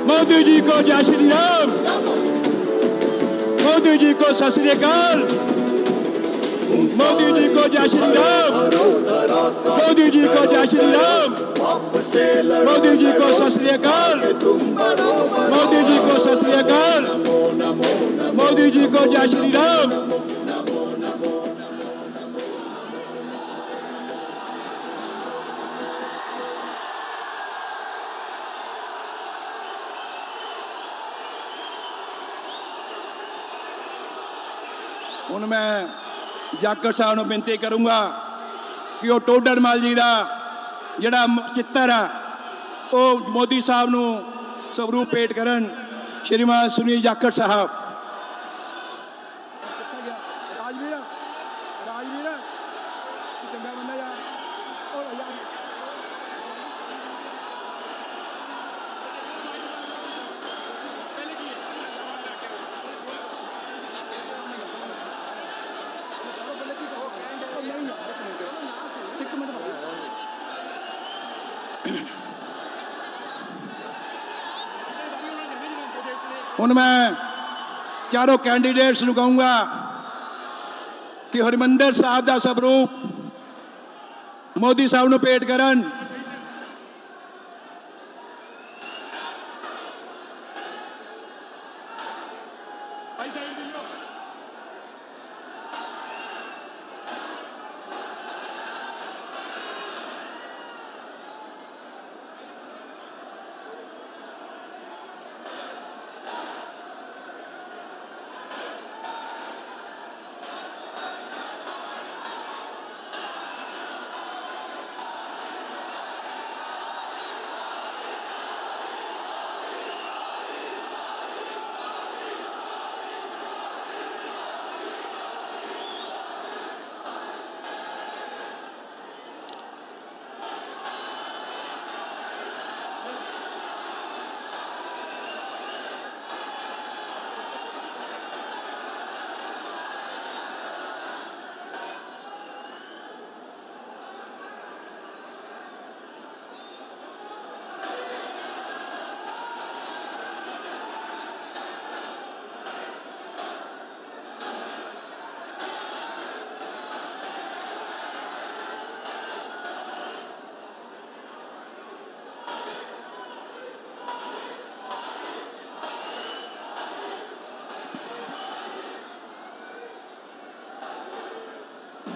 मोदी जी को जय श्री राम, मोदी जी को सत श्री अकाल, मोदी जी को जय श्री राम, मोदी जी को जय श्री राम, मोदी जी को सत श्री अकाल, मोदी जी को सत श्री अकाल, मोदी जी को जय श्री राम। ਹੁਣ ਮੈਂ ਜਾਖੜ ਸਾਹਿਬ ਨੂੰ ਬੇਨਤੀ ਕਰੂੰਗਾ ਕਿ ਉਹ ਟੋਡਰਮਲ ਜੀ ਦਾ ਜਿਹੜਾ ਚਿੱਤਰ ਆ ਉਹ ਮੋਦੀ ਸਾਹਿਬ ਨੂੰ ਸਵਰੂਪ ਭੇਟ ਕਰਨ। ਸ਼੍ਰੀਮਾਨ ਸੁਨੀਲ ਜਾਖੜ ਸਾਹਿਬ। ਰਾਜਵੀਰ ਚੰਗਾ ਬੰਦਾ ਯਾਰ। ਹੁਣ ਮੈਂ ਚਾਰੋਂ ਕੈਂਡੀਡੇਟਸ ਨੂੰ ਕਹੂੰਗਾ ਕਿ ਹਰਿਮੰਦਰ ਸਾਹਿਬ ਦਾ ਸਵਰੂਪ ਮੋਦੀ ਸਾਹਿਬ ਨੂੰ ਭੇਟ ਕਰਨ।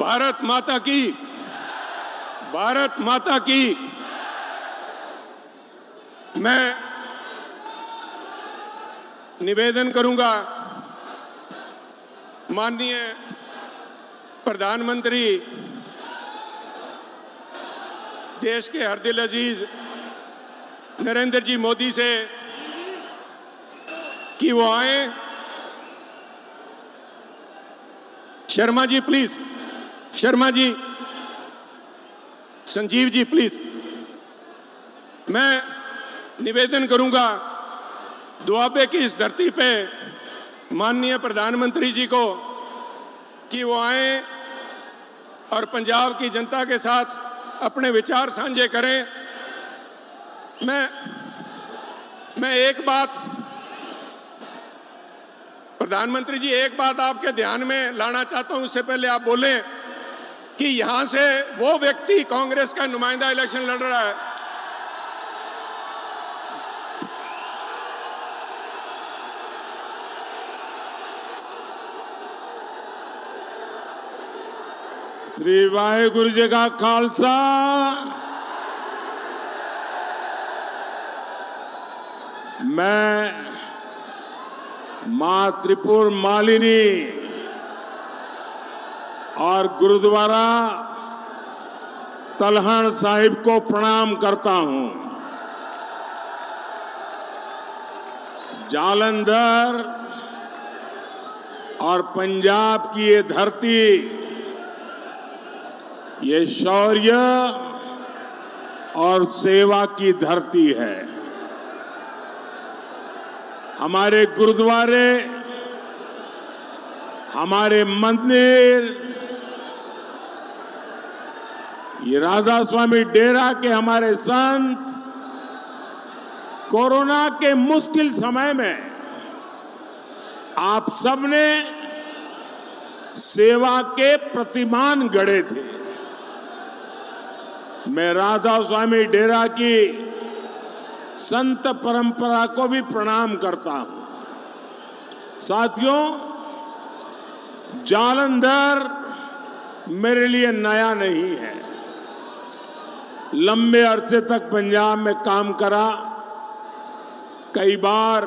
भारत माता की, भारत माता की। मैं निवेदन करूंगा माननीय प्रधानमंत्री देश के हरदिल अजीज नरेंद्र जी मोदी से कि वो आए। Sharma ji please, Sharma ji, Sanjeev ji please. मैं निवेदन करूंगा दुआबे की इस धरती पे माननीय प्रधानमंत्री जी को कि वो आए और पंजाब की जनता के साथ अपने विचार साझे करें। मैं एक बात, प्रधानमंत्री जी एक बात आपके ध्यान में लाना चाहता हूं, उससे पहले आप बोलें कि यहां से वो व्यक्ति कांग्रेस का नुमाइंदा इलेक्शन लड़ रहा है। श्री वाहेगुरु जी का खालसा, मैं मां त्रिपुर मालिनी और गुरुद्वारा तलहण साहिब को प्रणाम करता हूं। जालंधर और पंजाब की ये धरती, ये शौर्य और सेवा की धरती है। हमारे गुरुद्वारे, हमारे मंदिर, ये राधा स्वामी डेरा के हमारे संत, कोरोना के मुश्किल समय में आप सबने सेवा के प्रतिमान गढ़े थे। मैं राधा स्वामी डेरा की संत परंपरा को भी प्रणाम करता हूं। साथियों, जालंधर मेरे लिए नया नहीं है। लंबे अरसे तक पंजाब में काम करा, कई बार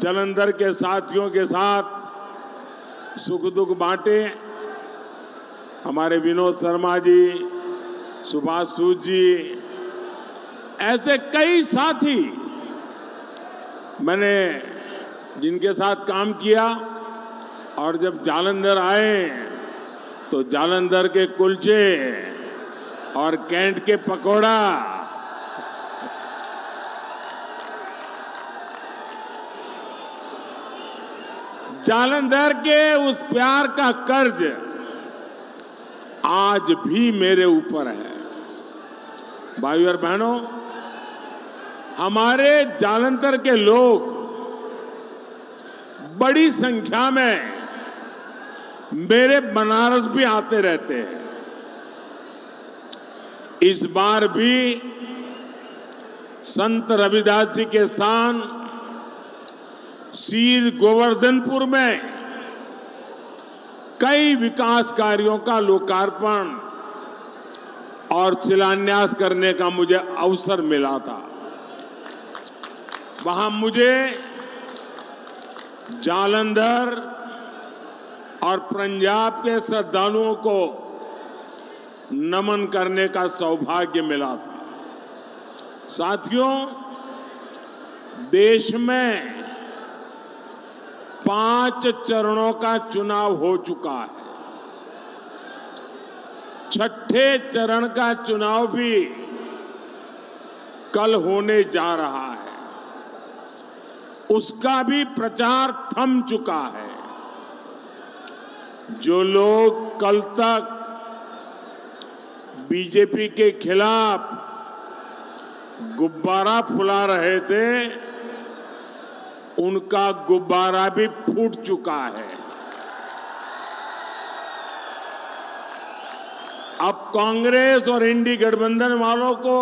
जालंधर के साथियों के साथ सुख दुख बांटे। हमारे विनोद शर्मा जी, सुभाष सूद जी, ऐसे कई साथी मैंने जिनके साथ काम किया। और जब जालंधर आए तो जालंधर के कुलचे और कैंट के पकोड़ा, जालंधर के उस प्यार का कर्ज आज भी मेरे ऊपर है। भाइयों और बहनों, हमारे जालंधर के लोग बड़ी संख्या में मेरे बनारस भी आते रहते हैं। इस बार भी संत रविदास जी के स्थान श्री गोवर्धनपुर में कई विकास कार्यों का लोकार्पण और शिलान्यास करने का मुझे अवसर मिला था। वहां मुझे जालंधर और पंजाब के श्रद्धालुओं को नमन करने का सौभाग्य मिला था। साथियों, देश में 5 चरणों का चुनाव हो चुका है। छठे चरण का चुनाव भी कल होने जा रहा है। उसका भी प्रचार थम चुका है। जो लोग कल तक बीजेपी के खिलाफ गुब्बारा फुला रहे थे, उनका गुब्बारा भी फूट चुका है। अब कांग्रेस और इंडी गठबंधन वालों को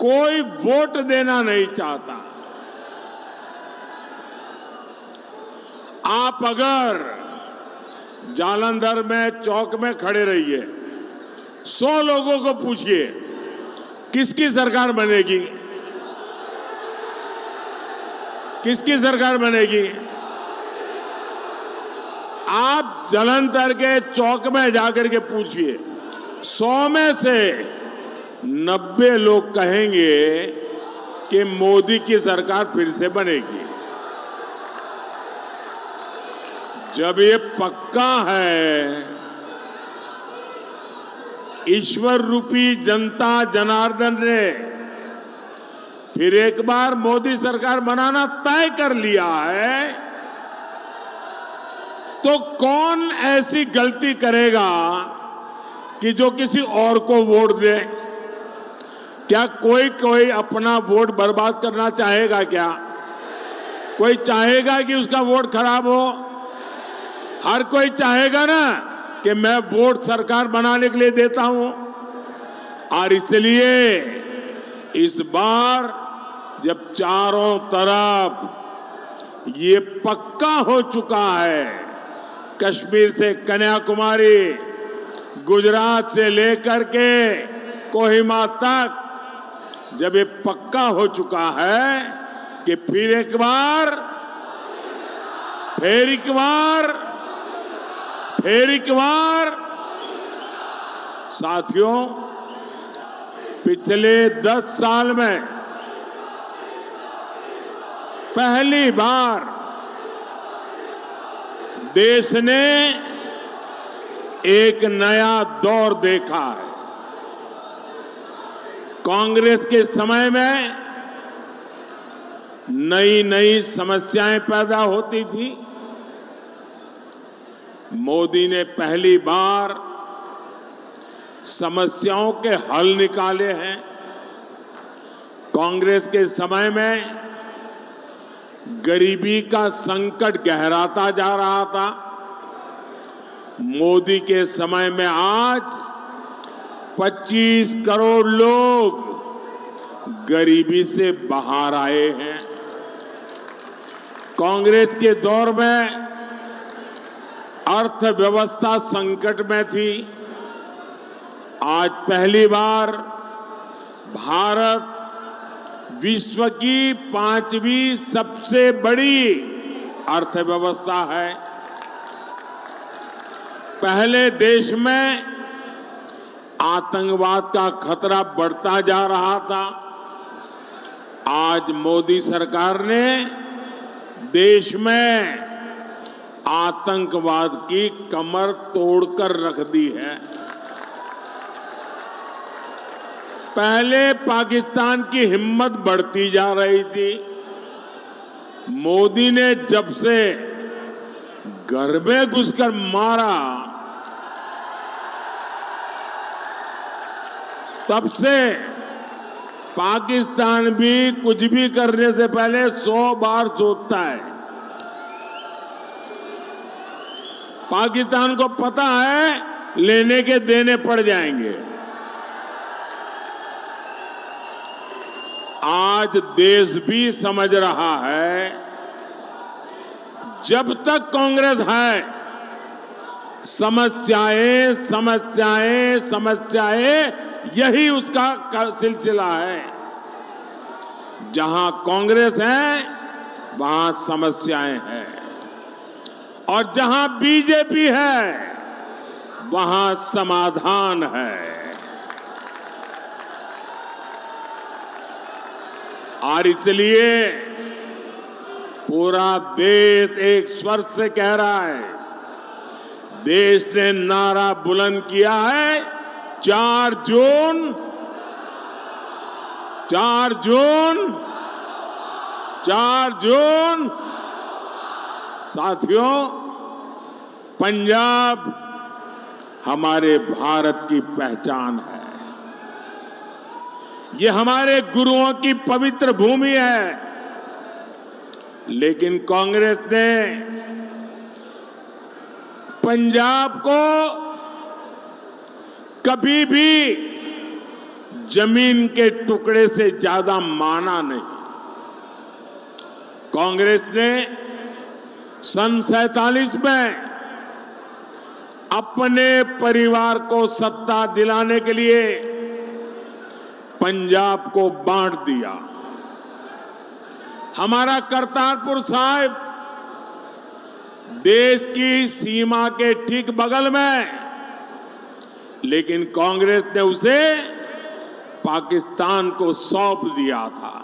कोई वोट देना नहीं चाहता। आप अगर जालंधर में चौक में खड़े रहिए, 100 लोगों को पूछिए किसकी सरकार बनेगी, किसकी सरकार बनेगी। आप जालंधर के चौक में जाकर के पूछिए, 100 में से 90 लोग कहेंगे कि मोदी की सरकार फिर से बनेगी। जब ये पक्का है, ईश्वर रूपी जनता जनार्दन ने फिर एक बार मोदी सरकार बनाना तय कर लिया है, तो कौन ऐसी गलती करेगा कि जो किसी और को वोट दे। क्या कोई अपना वोट बर्बाद करना चाहेगा? क्या कोई चाहेगा कि उसका वोट खराब हो? हर कोई चाहेगा ना कि मैं वोट सरकार बनाने के लिए देता हूं। और इसलिए इस बार जब चारों तरफ ये पक्का हो चुका है, कश्मीर से कन्याकुमारी, गुजरात से लेकर के कोहिमा तक, जब ये पक्का हो चुका है कि फिर एक बार साथियों, पिछले 10 साल में पहली बार देश ने एक नया दौर देखा है। कांग्रेस के समय में नई नई समस्याएं पैदा होती थी। मोदी ने पहली बार समस्याओं के हल निकाले हैं। कांग्रेस के समय में गरीबी का संकट गहराता जा रहा था। मोदी के समय में आज 25 करोड़ लोग गरीबी से बाहर आए हैं। कांग्रेस के दौर में अर्थव्यवस्था संकट में थी। आज पहली बार भारत विश्व की 5वीं सबसे बड़ी अर्थव्यवस्था है। पहले देश में आतंकवाद का खतरा बढ़ता जा रहा था। आज मोदी सरकार ने देश में आतंकवाद की कमर तोड़कर रख दी है। पहले पाकिस्तान की हिम्मत बढ़ती जा रही थी। मोदी ने जब से घर में घुसकर मारा, तब से पाकिस्तान भी कुछ भी करने से पहले 100 बार सोचता है। पाकिस्तान को पता है लेने के देने पड़ जाएंगे। आज देश भी समझ रहा है, जब तक कांग्रेस है समस्याएं समस्याएं समस्याएं, यही उसका सिलसिला है। जहां कांग्रेस है वहां समस्याएं हैं, और जहां बीजेपी है वहां समाधान है। और इसलिए पूरा देश एक स्वर से कह रहा है, देश ने नारा बुलंद किया है, 4 जून 4 जून 4 जून। साथियों, पंजाब हमारे भारत की पहचान है। ये हमारे गुरुओं की पवित्र भूमि है। लेकिन कांग्रेस ने पंजाब को कभी भी जमीन के टुकड़े से ज्यादा माना नहीं। कांग्रेस ने सन 47 में अपने परिवार को सत्ता दिलाने के लिए पंजाब को बांट दिया। हमारा करतारपुर साहिब देश की सीमा के ठीक बगल में, लेकिन कांग्रेस ने उसे पाकिस्तान को सौंप दिया था।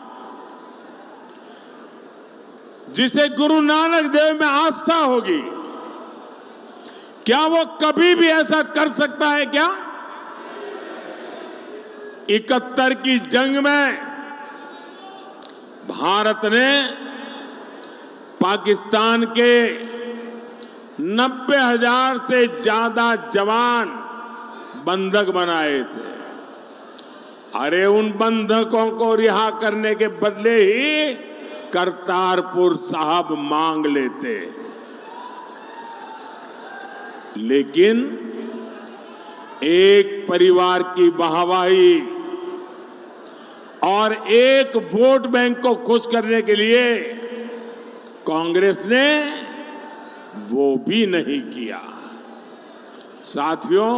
जिसे गुरु नानक देव में आस्था होगी, क्या वो कभी भी ऐसा कर सकता है क्या? 71 की जंग में भारत ने पाकिस्तान के 90,000 से ज्यादा जवान बंधक बनाए थे। अरे उन बंधकों को रिहा करने के बदले ही करतारपुर साहब मांग लेते। लेकिन एक परिवार की वाहवाही और एक वोट बैंक को खुश करने के लिए कांग्रेस ने वो भी नहीं किया। साथियों,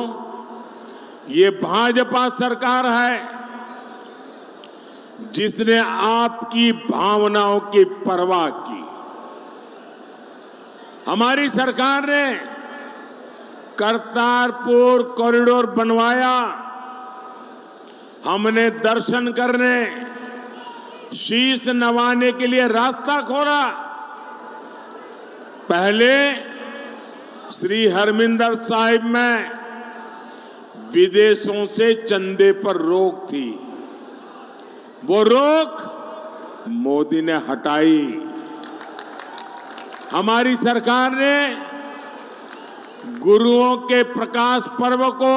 ये भाजपा सरकार है जिसने आपकी भावनाओं की परवाह की। हमारी सरकार ने करतारपुर कॉरिडोर बनवाया। हमने दर्शन करने, शीश नवाने के लिए रास्ता खोला। पहले श्री हरमिंदर साहिब में विदेशों से चंदे पर रोक थी। वो रोक मोदी ने हटाई। हमारी सरकार ने गुरुओं के प्रकाश पर्व को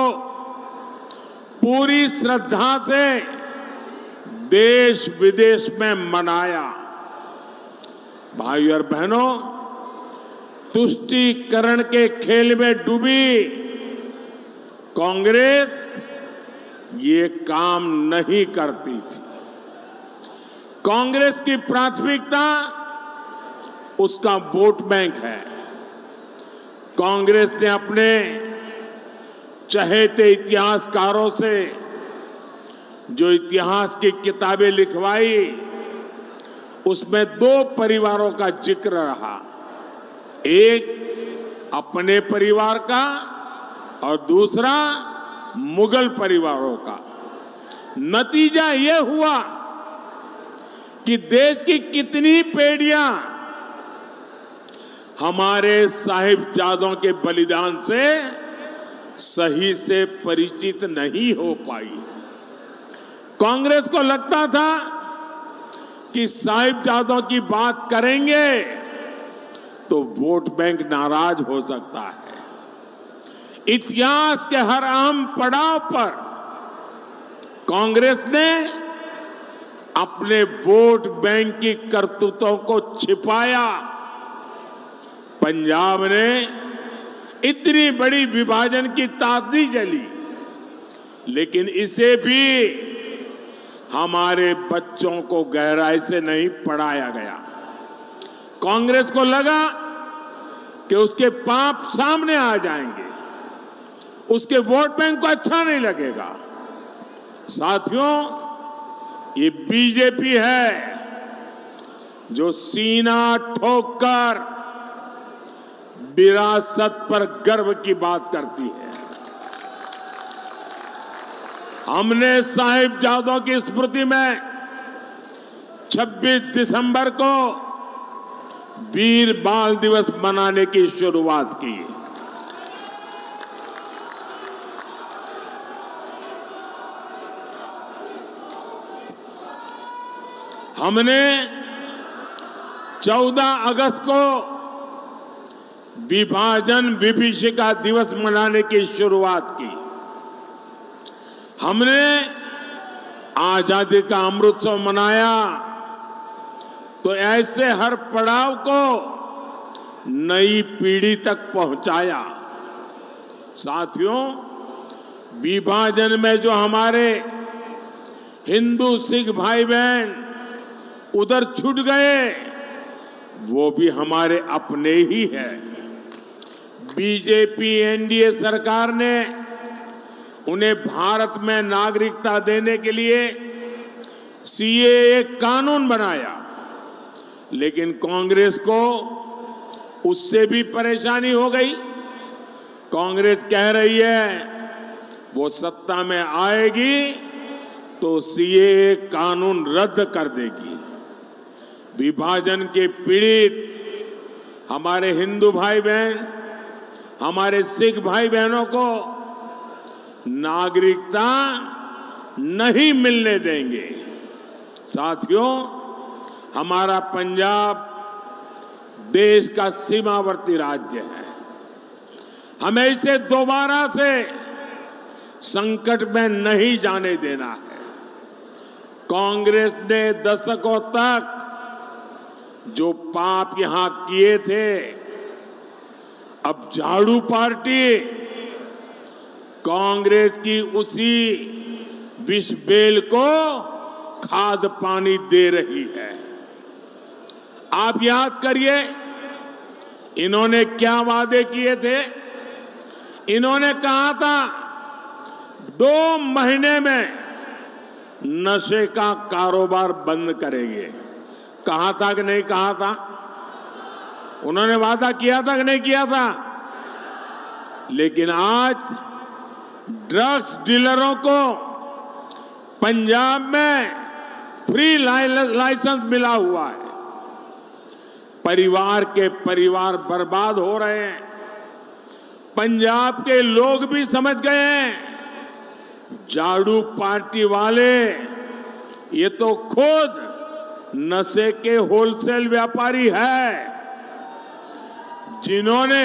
पूरी श्रद्धा से देश विदेश में मनाया। भाइयों और बहनों, तुष्टीकरण के खेल में डूबी कांग्रेस ये काम नहीं करती थी। कांग्रेस की प्राथमिकता उसका वोट बैंक है। कांग्रेस ने अपने चहेते इतिहासकारों से जो इतिहास की किताबें लिखवाई, उसमें दो परिवारों का जिक्र रहा, एक अपने परिवार का और दूसरा मुगल परिवारों का। नतीजा यह हुआ कि देश की कितनी पीढ़ियां हमारे साहिबजादों के बलिदान से सही से परिचित नहीं हो पाई। कांग्रेस को लगता था कि साहिबजादों की बात करेंगे तो वोट बैंक नाराज हो सकता है। इतिहास के हर अहम पड़ाव पर कांग्रेस ने अपने वोट बैंक की करतूतों को छिपाया। पंजाब ने इतनी बड़ी विभाजन की ताकती जली, लेकिन इसे भी हमारे बच्चों को गहराई से नहीं पढ़ाया गया। कांग्रेस को लगा कि उसके पाप सामने आ जाएंगे, उसके वोट बैंक को अच्छा नहीं लगेगा। साथियों, ये बीजेपी है जो सीना ठोककर विरासत पर गर्व की बात करती है। हमने साहिबजादों की स्मृति में 26 दिसंबर को वीर बाल दिवस मनाने की शुरुआत की। हमने 14 अगस्त को विभाजन विभीषिका दिवस मनाने की शुरुआत की। हमने आजादी का अमृतोत्सव मनाया। तो ऐसे हर पड़ाव को नई पीढ़ी तक पहुंचाया। साथियों, विभाजन में जो हमारे हिंदू सिख भाई बहन उधर छूट गए, वो भी हमारे अपने ही है। बीजेपी एनडीए सरकार ने उन्हें भारत में नागरिकता देने के लिए सीएए कानून बनाया, लेकिन कांग्रेस को उससे भी परेशानी हो गई। कांग्रेस कह रही है वो सत्ता में आएगी तो सीएए कानून रद्द कर देगी। विभाजन के पीड़ित हमारे हिंदू भाई बहन, हमारे सिख भाई बहनों को नागरिकता नहीं मिलने देंगे। साथियों, हमारा पंजाब देश का सीमावर्ती राज्य है। हमें इसे दोबारा से संकट में नहीं जाने देना है। कांग्रेस ने दशकों तक जो पाप यहां किए थे, अब झाड़ू पार्टी कांग्रेस की उसी विष बेल को खाद पानी दे रही है। आप याद करिए, इन्होंने क्या वादे किए थे। इन्होंने कहा था 2 महीने में नशे का कारोबार बंद करेंगे। कहा था कि नहीं कहा था? उन्होंने वादा किया था कि नहीं किया था? लेकिन आज ड्रग्स डीलरों को पंजाब में फ्री लाइसेंस मिला हुआ है। परिवार के परिवार बर्बाद हो रहे हैं। पंजाब के लोग भी समझ गए हैं, झाड़ू पार्टी वाले ये तो खुद नशे के होलसेल व्यापारी है, जिन्होंने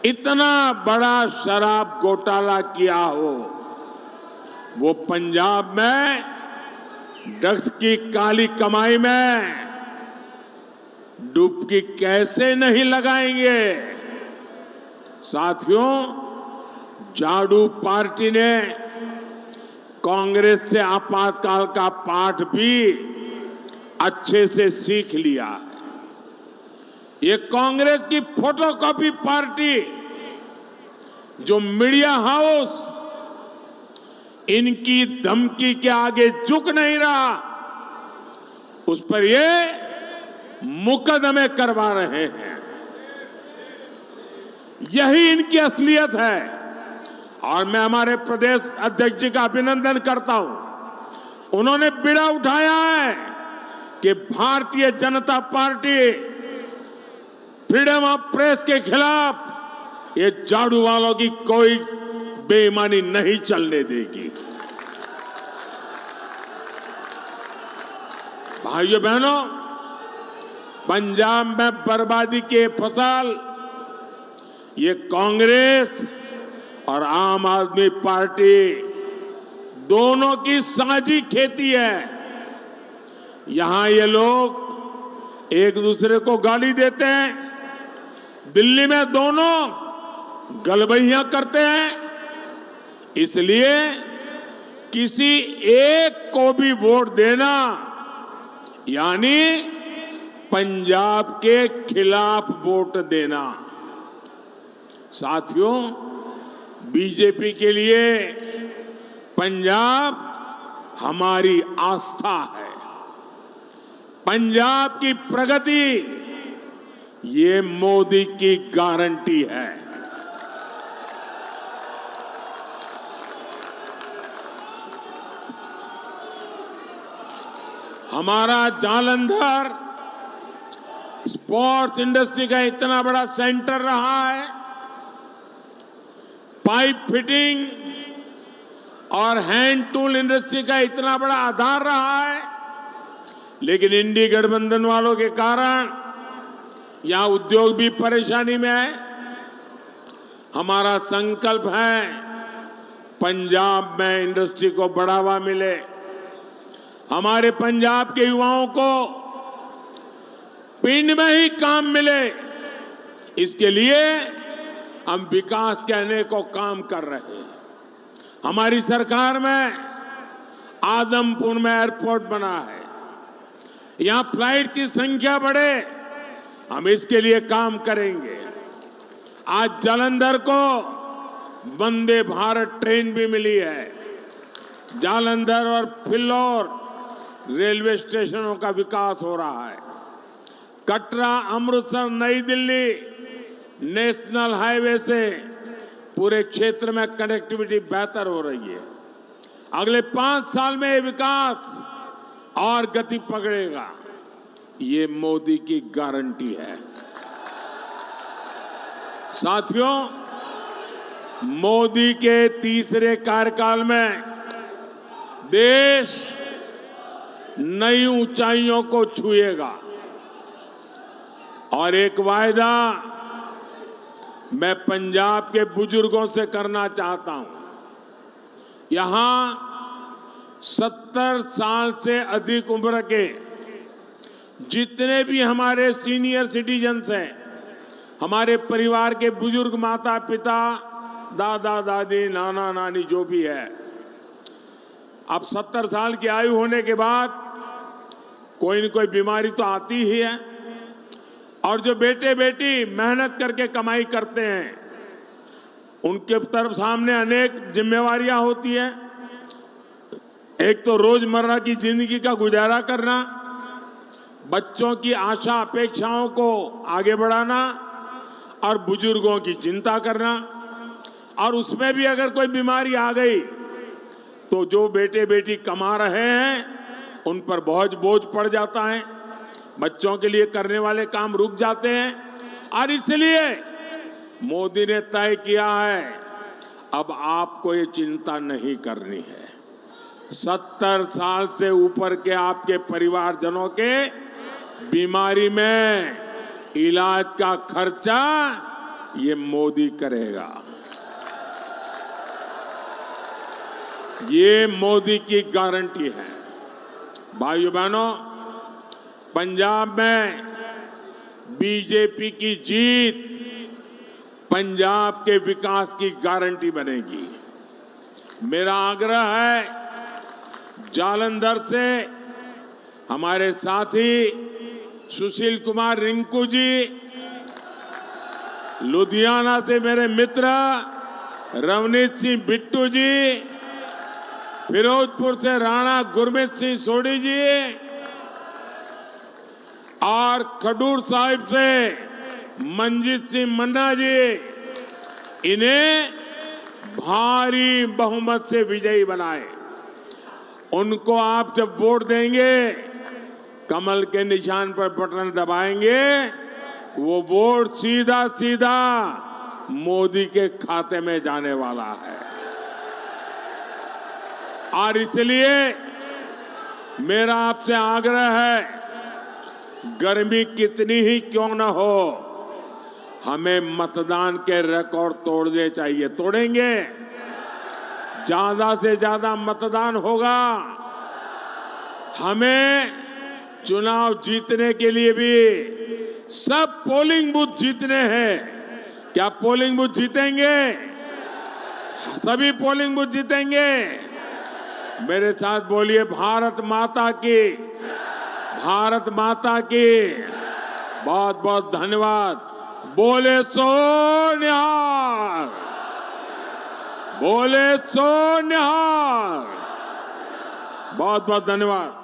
इतना बड़ा शराब घोटाला किया हो। वो पंजाब में ड्रग्स की काली कमाई में डुबकी कैसे नहीं लगाएंगे। साथियों, झाड़ू पार्टी ने कांग्रेस से आपातकाल का पाठ भी अच्छे से सीख लिया है। ये कांग्रेस की फोटोकॉपी पार्टी जो मीडिया हाउस इनकी धमकी के आगे झुक नहीं रहा, उस पर ये मुकदमे करवा रहे हैं। यही इनकी असलियत है और मैं हमारे प्रदेश अध्यक्ष जी का अभिनंदन करता हूं। उन्होंने बीड़ा उठाया है कि Bharatiya Janata party freedom of press के खिलाफ ये झाड़ू वालों की कोई बेईमानी नहीं चलने देगी। भाइयों बहनों, पंजाब में बर्बादी के फसल ये कांग्रेस और आम आदमी पार्टी दोनों की साझी खेती है। यहां ये लोग एक दूसरे को गाली देते हैं, दिल्ली में दोनों गलबैया करते हैं। इसलिए किसी एक को भी वोट देना यानी पंजाब के खिलाफ वोट देना। साथियों, बीजेपी के लिए पंजाब हमारी आस्था है। पंजाब की प्रगति ये मोदी की गारंटी है। हमारा जालंधर स्पोर्ट्स इंडस्ट्री का इतना बड़ा सेंटर रहा है, पाइप फिटिंग और हैंड टूल इंडस्ट्री का इतना बड़ा आधार रहा है, लेकिन इंडी गठबंधन वालों के कारण यहां उद्योग भी परेशानी में है। हमारा संकल्प है पंजाब में इंडस्ट्री को बढ़ावा मिले, हमारे पंजाब के युवाओं को पिंड में ही काम मिले। इसके लिए हम विकास के अनेकों काम कर रहे हैं। हमारी सरकार में आदमपुर में एयरपोर्ट बना है, यहां फ्लाइट की संख्या बढ़े, हम इसके लिए काम करेंगे। आज जालंधर को वंदे भारत ट्रेन भी मिली है। जालंधर और फिल्लौर रेलवे स्टेशनों का विकास हो रहा है। कटरा, अमृतसर, नई दिल्ली नेशनल हाईवे से पूरे क्षेत्र में कनेक्टिविटी बेहतर हो रही है। अगले 5 साल में ये विकास और गति पकड़ेगा, ये मोदी की गारंटी है। साथियों, मोदी के तीसरे कार्यकाल में देश नई ऊंचाइयों को छुएगा और एक वायदा मैं पंजाब के बुजुर्गों से करना चाहता हूं। यहां 70 साल से अधिक उम्र के जितने भी हमारे सीनियर सिटीजन्स हैं, हमारे परिवार के बुजुर्ग, माता पिता, दादा दादी, नाना नानी जो भी है, अब 70 साल की आयु होने के बाद कोई न कोई बीमारी तो आती ही है। और जो बेटे बेटी मेहनत करके कमाई करते हैं, उनके तरफ सामने अनेक जिम्मेवारियां होती हैं। एक तो रोजमर्रा की जिंदगी का गुजारा करना, बच्चों की आशा अपेक्षाओं को आगे बढ़ाना और बुजुर्गों की चिंता करना। और उसमें भी अगर कोई बीमारी आ गई तो जो बेटे बेटी कमा रहे हैं उन पर बहुत बोझ पड़ जाता है, बच्चों के लिए करने वाले काम रुक जाते हैं। और इसलिए मोदी ने तय किया है अब आपको ये चिंता नहीं करनी है। 70 साल से ऊपर के आपके परिवारजनों के बीमारी में इलाज का खर्चा ये मोदी करेगा। ये मोदी की गारंटी है। भाइयों बहनों, पंजाब में बीजेपी की जीत पंजाब के विकास की गारंटी बनेगी। मेरा आग्रह है जालंधर से हमारे साथी सुशील कुमार रिंकू जी, लुधियाना से मेरे मित्र रवनीत सिंह बिट्टू जी, फिरोजपुर से राणा गुरमीत सिंह सोढ़ी जी और खडूर साहिब से मंजीत सिंह मन्ना जी, इन्हें भारी बहुमत से विजयी बनाए। उनको आप जब वोट देंगे, कमल के निशान पर बटन दबाएंगे, वो वोट सीधा सीधा मोदी के खाते में जाने वाला है। और इसलिए मेरा आपसे आग्रह है, गर्मी कितनी ही क्यों न हो, हमें मतदान के रिकॉर्ड तोड़ने चाहिए। तोड़ेंगे, ज्यादा से ज्यादा मतदान होगा। हमें चुनाव जीतने के लिए भी सब पोलिंग बूथ जीतने हैं। क्या पोलिंग बूथ जीतेंगे? सभी पोलिंग बूथ जीतेंगे। मेरे साथ बोलिए, भारत माता की, भारत माता की। बहुत बहुत धन्यवाद। बोले सो निहाल, बोले सो निहाल। बहुत बहुत धन्यवाद।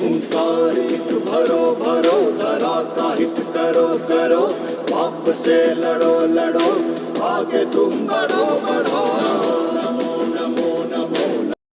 ओंकार एक भरो भरो, धरा का हित करो करो, पाप से लड़ो लड़ो, आगे तुम बढ़ो बढ़ो।